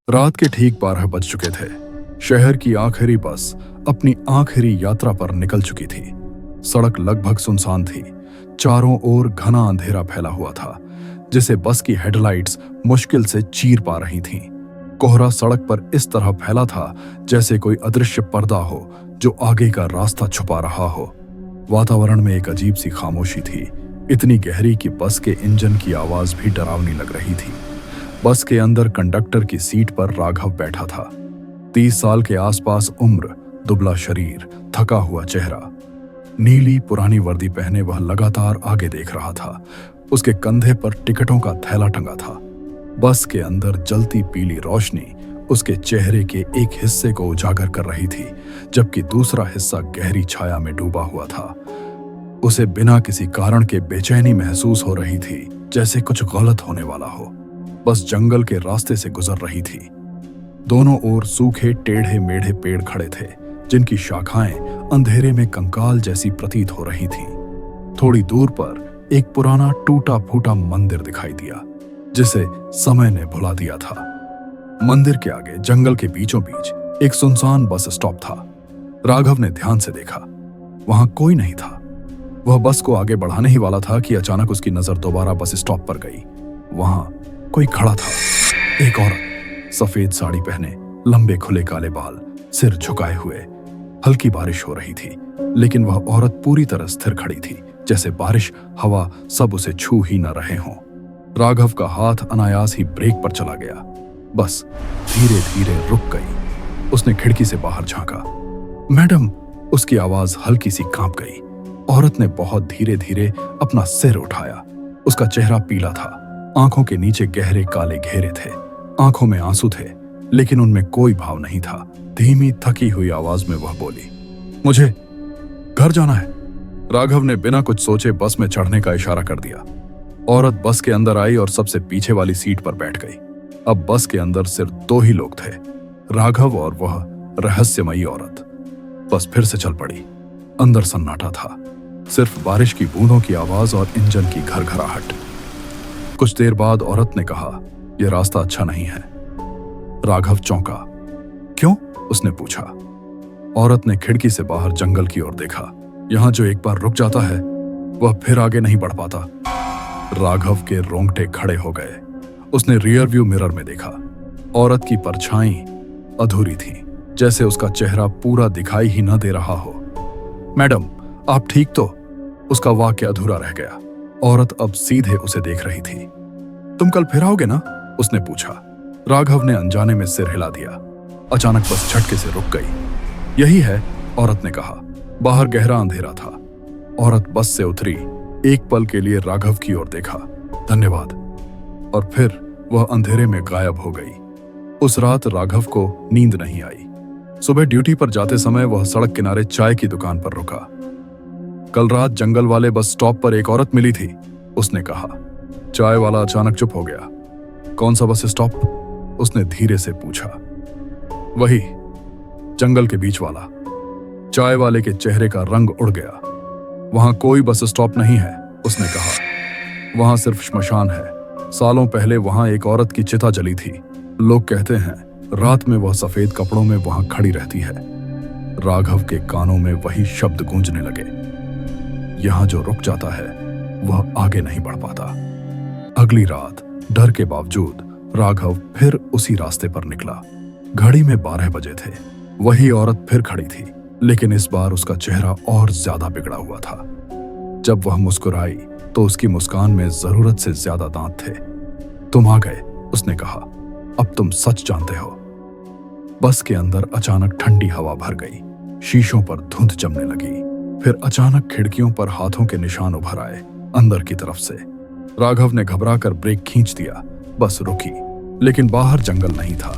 रात के ठीक 12 बज चुके थे। शहर की आखिरी बस अपनी आखिरी यात्रा पर निकल चुकी थी। सड़क लगभग सुनसान थी। चारों ओर घना अंधेरा फैला हुआ था, जिसे बस की हेडलाइट्स मुश्किल से चीर पा रही थीं। कोहरा सड़क पर इस तरह फैला था जैसे कोई अदृश्य पर्दा हो जो आगे का रास्ता छुपा रहा हो। वातावरण में एक अजीब सी खामोशी थी, इतनी गहरी कि बस के इंजन की आवाज भी डरावनी लग रही थी। बस के अंदर कंडक्टर की सीट पर राघव बैठा था। 30 साल के आसपास उम्र, दुबला शरीर, थका हुआ चेहरा। नीली पुरानी वर्दी पहने वह लगातार आगे देख रहा था। उसके कंधे पर टिकटों का थैला टंगा था। बस के अंदर जलती पीली रोशनी उसके चेहरे के एक हिस्से को उजागर कर रही थी, जबकि दूसरा हिस्सा गहरी छाया में डूबा हुआ था। उसे बिना किसी कारण के बेचैनी महसूस हो रही थी, जैसे कुछ गलत होने वाला हो। बस जंगल के रास्ते से गुजर रही थी। दोनों ओर सूखे टेढ़े मेढ़े पेड़ खड़े थे, जिनकी शाखाएं अंधेरे में कंकाल जैसी प्रतीत हो रही थीं। थोड़ी दूर पर एक पुराना टूटा फूटा मंदिर दिखाई दिया, जिसे समय ने भुला दिया था। मंदिर के आगे जंगल के बीचों बीच एक सुनसान बस स्टॉप था। राघव ने ध्यान से देखा, वहां कोई नहीं था। वह बस को आगे बढ़ाने ही वाला था कि अचानक उसकी नजर दोबारा बस स्टॉप पर गई। वहां कोई खड़ा था। एक औरत, सफेद साड़ी पहने, लंबे खुले काले बाल, सिर झुकाए हुए। हल्की बारिश हो रही थी, लेकिन वह औरत पूरी तरह स्थिर खड़ी थी, जैसे बारिश, हवा सब उसे छू ही न रहे हों। राघव का हाथ अनायास ही ब्रेक पर चला गया। बस धीरे धीरे रुक गई। उसने खिड़की से बाहर झांका। मैडम, उसकी आवाज हल्की सी कांप गई। औरत ने बहुत धीरे धीरे अपना सिर उठाया। उसका चेहरा पीला था, आंखों के नीचे गहरे काले घेरे थे। आंखों में आंसू थे, लेकिन उनमें कोई भाव नहीं था। धीमी थकी हुई आवाज में वह बोली, मुझे घर जाना है। राघव ने बिना कुछ सोचे बस में चढ़ने का इशारा कर दिया। औरत बस के अंदर आई और सबसे पीछे वाली सीट पर बैठ गई। अब बस के अंदर सिर्फ 2 ही लोग थे, राघव और वह रहस्यमयी औरत। बस फिर से चल पड़ी। अंदर सन्नाटा था, सिर्फ बारिश की बूंदों की आवाज और इंजन की घरघराहट। कुछ देर बाद औरत ने कहा, यह रास्ता अच्छा नहीं है। राघव चौंका। क्यों? उसने पूछा। औरत ने खिड़की से बाहर जंगल की ओर देखा। यहां जो एक बार रुक जाता है, वह फिर आगे नहीं बढ़ पाता। राघव के रोंगटे खड़े हो गए। उसने रियर व्यू मिरर में देखा। औरत की परछाई अधूरी थी, जैसे उसका चेहरा पूरा दिखाई ही न दे रहा हो। मैडम, आप ठीक तो? उसका वाक्य अधूरा रह गया। औरत अब सीधे उसे देख रही थी। तुम कल फिर आओगे ना? उसने पूछा। राघव ने अनजाने में सिर हिला दिया। अचानक बस झटके से रुक गई। यही है, औरत ने कहा। बाहर गहरा अंधेरा था। औरत बस से उतरी, एक पल के लिए राघव की ओर देखा। धन्यवाद। और फिर वह अंधेरे में गायब हो गई। उस रात राघव को नींद नहीं आई। सुबह ड्यूटी पर जाते समय वह सड़क किनारे चाय की दुकान पर रुका। कल रात जंगल वाले बस स्टॉप पर एक औरत मिली थी, उसने कहा। चाय वाला अचानक चुप हो गया। कौन सा बस स्टॉप? उसने धीरे से पूछा। वही, जंगल के बीच वाला। चाय वाले के चेहरे का रंग उड़ गया। वहां कोई बस स्टॉप नहीं है, उसने कहा। वहां सिर्फ श्मशान है। सालों पहले वहां एक औरत की चिता जली थी। लोग कहते हैं रात में वह सफेद कपड़ों में वहां खड़ी रहती है। राघव के कानों में वही शब्द गूंजने लगे। यहां जो रुक जाता है, वह आगे नहीं बढ़ पाता। अगली रात डर के बावजूद राघव फिर उसी रास्ते पर निकला। घड़ी में 12 बजे थे। वही औरत फिर खड़ी थी, लेकिन इस बार उसका चेहरा और ज्यादा बिगड़ा हुआ था। जब वह मुस्कुराई तो उसकी मुस्कान में जरूरत से ज्यादा दांत थे। तुम आ गए, उसने कहा। अब तुम सच जानते हो। बस के अंदर अचानक ठंडी हवा भर गई। शीशों पर धुंध जमने लगी। फिर अचानक खिड़कियों पर हाथों के निशान उभर आए, अंदर की तरफ से। राघव ने घबराकर ब्रेक खींच दिया। बस रुकी, लेकिन बाहर जंगल नहीं था।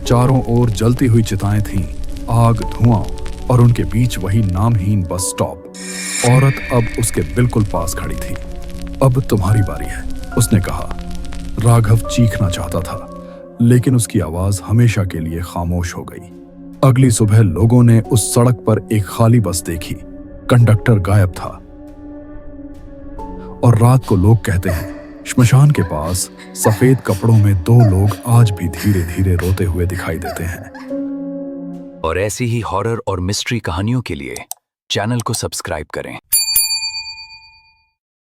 चारों ओर जलती हुई चिताएं थीं, आग, धुआं, और उनके बीच वही नामहीन बस स्टॉप। औरत अब उसके बिल्कुल पास खड़ी थी। अब तुम्हारी बारी है, उसने कहा। राघव चीखना चाहता था, लेकिन उसकी आवाज हमेशा के लिए खामोश हो गई। अगली सुबह लोगों ने उस सड़क पर एक खाली बस देखी। कंडक्टर गायब था। और रात को लोग कहते हैं श्मशान के पास सफेद कपड़ों में दो लोग आज भी धीरे धीरे रोते हुए दिखाई देते हैं। और ऐसी ही हॉरर और मिस्ट्री कहानियों के लिए चैनल को सब्सक्राइब करें।